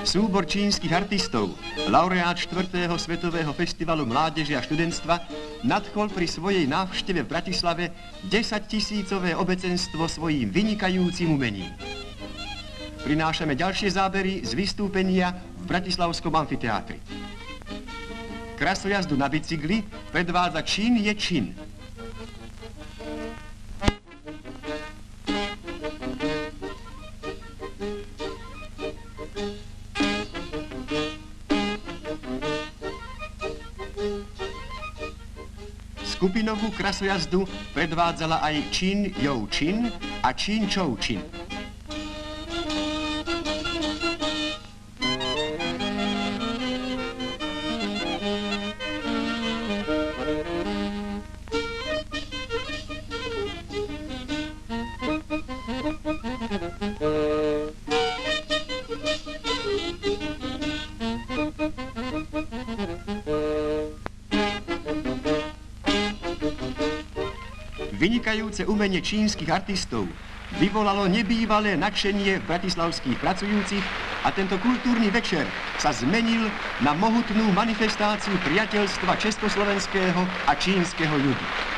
Súbor čínskych artistov, laureát 4. Svetového festivalu mládeže a študentstva, nadchol pri svojej návšteve v Bratislave 10-tisícové obecenstvo svojím vynikajúcim umením. Prinášame ďalšie zábery z vystúpenia v Bratislavskom amfiteátri. Krasojazdu na bicykli predvádza Čín je Čín. Skupinovú krasojazdu predvádzala aj Čín Jou Čín a Čín Čou Čín. Vynikajúce umenie čínskych artistov vyvolalo nebývalé nadšenie bratislavských pracujúcich a tento kultúrny večer sa zmenil na mohutnú manifestáciu priateľstva československého a čínskeho ľudu.